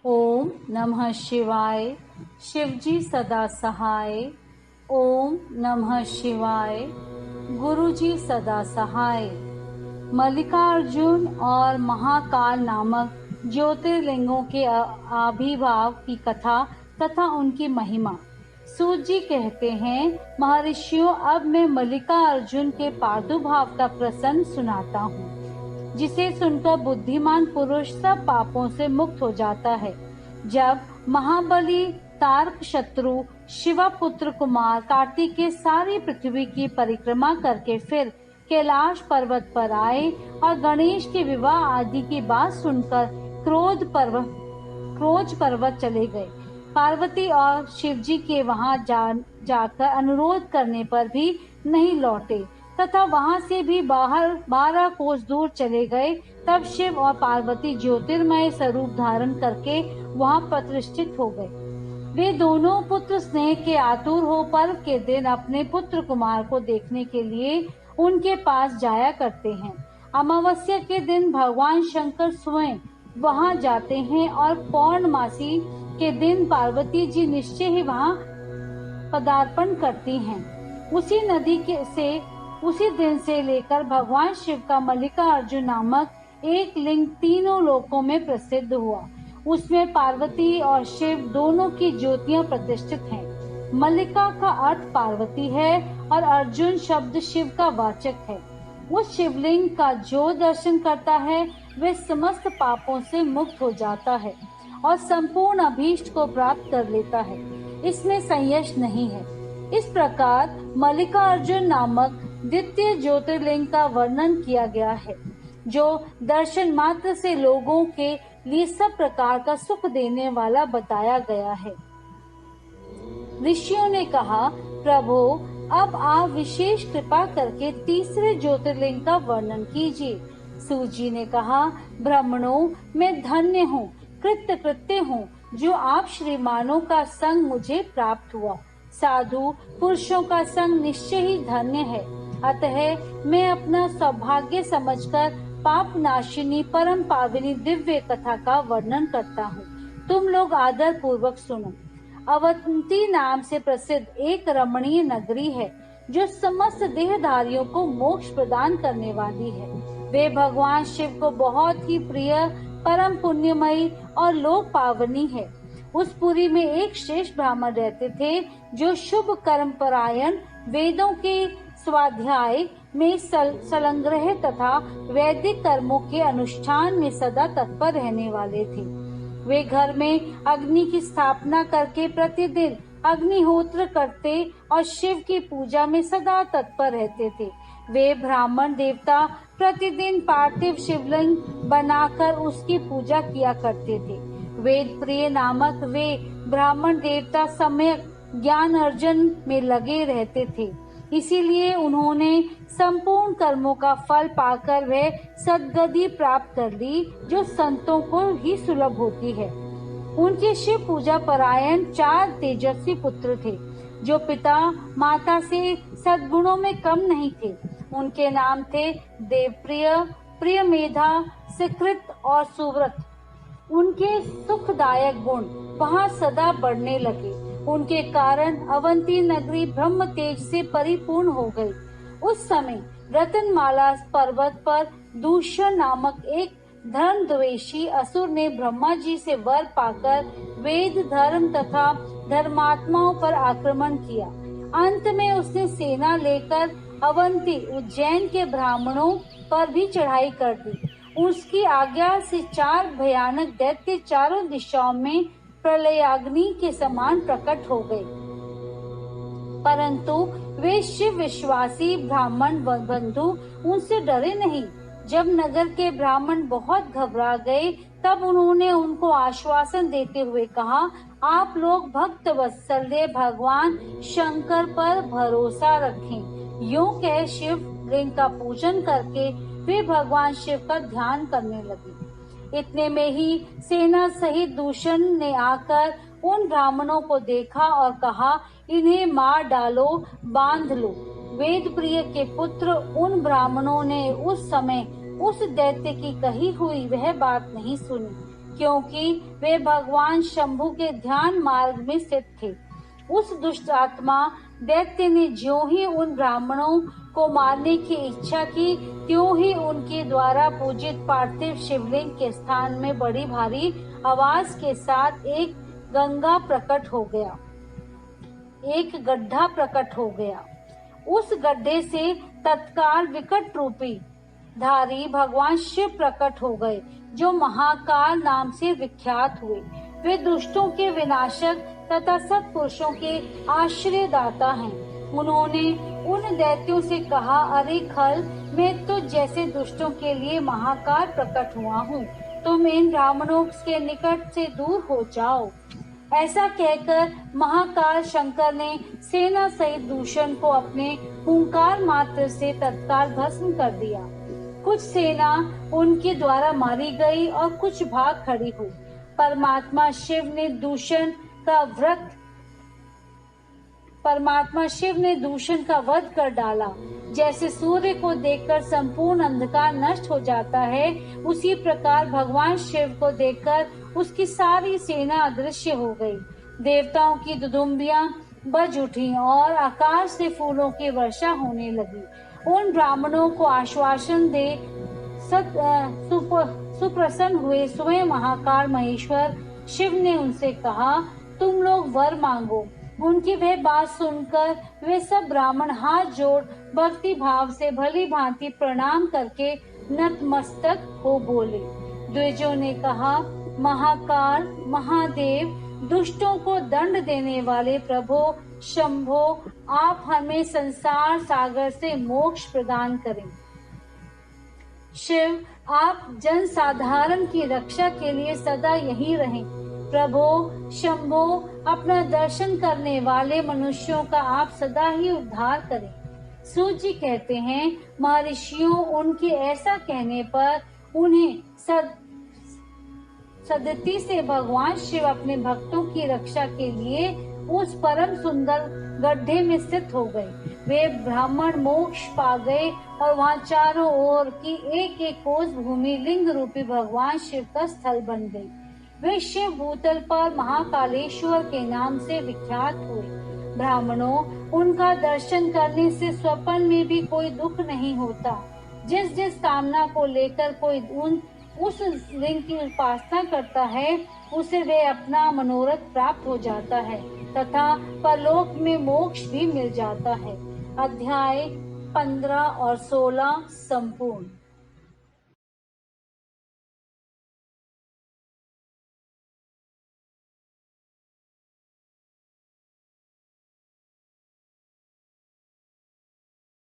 ओम नमः शिवाय। शिवजी सदा सहाय। ओम नमः शिवाय। गुरुजी सदा सहाय। मल्लिकार्जुन और महाकाल नामक ज्योतिर्लिंगों के आविर्भाव की कथा तथा उनकी महिमा। सूत जी कहते हैं, महर्षियों, अब मैं मल्लिकार्जुन के प्रादुर्भाव का प्रसंग सुनाता हूँ, जिसे सुनकर बुद्धिमान पुरुष सब पापों से मुक्त हो जाता है। जब महाबली तारक शत्रु शिवपुत्र कुमार कार्तिकेय सारी पृथ्वी की परिक्रमा करके फिर कैलाश पर्वत पर आए और गणेश के विवाह आदि की बात सुनकर क्रोध पर्वत चले गए। पार्वती और शिवजी के वहां जाकर अनुरोध करने पर भी नहीं लौटे तथा वहां से भी बाहर 12 कोस दूर चले गए। तब शिव और पार्वती ज्योतिर्मय स्वरूप धारण करके वहां प्रतिष्ठित हो गए। वे दोनों पुत्र स्नेह के आतुर हो पर्व के दिन अपने पुत्र कुमार को देखने के लिए उनके पास जाया करते हैं। अमावस्या के दिन भगवान शंकर स्वयं वहां जाते हैं और पौर्णमासी के दिन पार्वती जी निश्चय ही वहां पदार्पण करती हैं। उसी दिन से लेकर भगवान शिव का मल्लिकार्जुन नामक एक लिंग तीनों लोकों में प्रसिद्ध हुआ। उसमें पार्वती और शिव दोनों की ज्योतियां प्रतिष्ठित हैं। मल्लिका का अर्थ पार्वती है और अर्जुन शब्द शिव का वाचक है। उस शिवलिंग का जो दर्शन करता है वह समस्त पापों से मुक्त हो जाता है और संपूर्ण अभीष्ट को प्राप्त कर लेता है। इसमें संशय नहीं है। इस प्रकार मल्लिकार्जुन नामक द्वितीय ज्योतिर्लिंग का वर्णन किया गया है, जो दर्शन मात्र से लोगों के लिए सब प्रकार का सुख देने वाला बताया गया है। ऋषियों ने कहा, प्रभु, अब आप विशेष कृपा करके तीसरे ज्योतिर्लिंग का वर्णन कीजिए। सूत जी ने कहा, ब्राह्मणों, मैं धन्य हूँ, कृत्य हूँ, जो आप श्रीमानों का संग मुझे प्राप्त हुआ। साधु पुरुषों का संग निश्चय ही धन्य है। अतः मैं अपना सौभाग्य समझकर पाप नाशिनी परम पावनी दिव्य कथा का वर्णन करता हूँ। तुम लोग आदर पूर्वक सुनो। अवंती नाम से प्रसिद्ध एक रमणीय नगरी है, जो समस्त देहधारियों को मोक्ष प्रदान करने वाली है। वे भगवान शिव को बहुत ही प्रिय, परम पुण्यमयी और लोक पावनी है। उस पुरी में एक श्रेष्ठ ब्राह्मण रहते थे, जो शुभ कर्म परायण, वेदों के स्वाध्याय में संलग्न तथा वैदिक कर्मों के अनुष्ठान में सदा तत्पर रहने वाले थे। वे घर में अग्नि की स्थापना करके प्रतिदिन अग्निहोत्र करते और शिव की पूजा में सदा तत्पर रहते थे। वे ब्राह्मण देवता प्रतिदिन पार्थिव शिवलिंग बनाकर उसकी पूजा किया करते थे। वेद प्रिय नामक वे ब्राह्मण देवता सम्यक ज्ञान अर्जन में लगे रहते थे। इसीलिए उन्होंने संपूर्ण कर्मों का फल पाकर वह सद्गति प्राप्त कर ली, जो संतों को ही सुलभ होती है। उनके शिव पूजा परायण 4 तेजस्वी पुत्र थे, जो पिता माता से सद्गुणों में कम नहीं थे। उनके नाम थे देवप्रिय, प्रियमेधा, सुकृत और सुव्रत। उनके सुखदायक गुण वहाँ सदा बढ़ने लगे। उनके कारण अवंती नगरी ब्रह्म तेज से परिपूर्ण हो गई। उस समय रतनमाला पर्वत पर दूषण नामक एक धर्मद्वेषी असुर ने ब्रह्मा जी से वर पाकर वेद, धर्म तथा धर्मात्माओं पर आक्रमण किया। अंत में उसने सेना लेकर अवंती उज्जैन के ब्राह्मणों पर भी चढ़ाई कर दी। उसकी आज्ञा से 4 भयानक दैत्य चारों दिशाओं में प्रलयाग्नि के समान प्रकट हो गए। परंतु वे शिव विश्वासी ब्राह्मण बंधु उनसे डरे नहीं। जब नगर के ब्राह्मण बहुत घबरा गए, तब उन्होंने उनको आश्वासन देते हुए कहा, आप लोग भक्त वत्सल्य भगवान शंकर पर भरोसा रखें। यूं कह शिव लिंग का पूजन करके वे भगवान शिव का ध्यान करने लगे। इतने में ही सेना सहित दूषण ने आकर उन ब्राह्मणों को देखा और कहा, इन्हें मार डालो, बांध लो। वेद प्रिय के पुत्र उन ब्राह्मणों ने उस समय उस दैत्य की कही हुई वह बात नहीं सुनी। क्योंकि वे भगवान शंभु के ध्यान मार्ग में स्थित थे। उस दुष्ट आत्मा दैत्य ने ज्यों ही उन ब्राह्मणों को मारने की इच्छा की, त्यों ही उनके द्वारा पूजित पार्थिव शिवलिंग के स्थान में बड़ी भारी आवाज के साथ एक गड्ढा प्रकट हो गया। उस गड्ढे से तत्काल विकट रूपी धारी भगवान शिव प्रकट हो गए, जो महाकाल नाम से विख्यात हुए। वे दुष्टों के विनाशक तथा सत्पुरुषों के आश्रयदाता हैं। उन्होंने उन दैत्यों से कहा, अरे खल, मैं तो जैसे दुष्टों के लिए महाकाल प्रकट हुआ हूँ, तुम इन ब्राह्मणों के निकट से दूर हो जाओ। ऐसा कहकर महाकाल शंकर ने सेना सहित दूषण को अपने हुंकार मात्र से तत्काल भस्म कर दिया। कुछ सेना उनके द्वारा मारी गई और कुछ भाग खड़ी हुई। परमात्मा शिव ने दूषण का वध कर डाला। जैसे सूर्य को देखकर संपूर्ण अंधकार नष्ट हो जाता है, उसी प्रकार भगवान शिव को देखकर उसकी सारी सेना अदृश्य हो गई। देवताओं की दुदुम्बियां बज उठी और आकाश से फूलों की वर्षा होने लगी। उन ब्राह्मणों को आश्वासन दे सुप्रसन्न हुए स्वयं महाकाल महेश्वर शिव ने उनसे कहा, तुम लोग वर मांगो। उनकी वह बात सुनकर वे सब ब्राह्मण हाथ जोड़ भक्ति भाव से भली भांति प्रणाम करके नतमस्तक हो बोले। द्विजों ने कहा, महाकाल महादेव, दुष्टों को दंड देने वाले प्रभु शंभो, आप हमें संसार सागर से मोक्ष प्रदान करें। शिव, आप जन साधारण की रक्षा के लिए सदा यहीं रहें। प्रभु शंभो, अपना दर्शन करने वाले मनुष्यों का आप सदा ही उद्धार करें। सूत जी कहते हैं, महर्षियों उनके ऐसा कहने पर उन्हें सदती से भगवान शिव अपने भक्तों की रक्षा के लिए उस परम सुंदर गड्ढे में स्थित हो गए। वे ब्राह्मण मोक्ष पा गए और वहाँ चारों ओर की एक एक कोस भूमि लिंग रूपी भगवान शिव का स्थल बन गई। वे शिव भूतल पर महाकालेश्वर के नाम से विख्यात हुए। ब्राह्मणों, उनका दर्शन करने से स्वप्न में भी कोई दुख नहीं होता। जिस जिस कामना को लेकर कोई उस लिंग की उपासना करता है, उसे वे अपना मनोरथ प्राप्त हो जाता है तथा परलोक में मोक्ष भी मिल जाता है। अध्याय 15 और 16 संपूर्ण।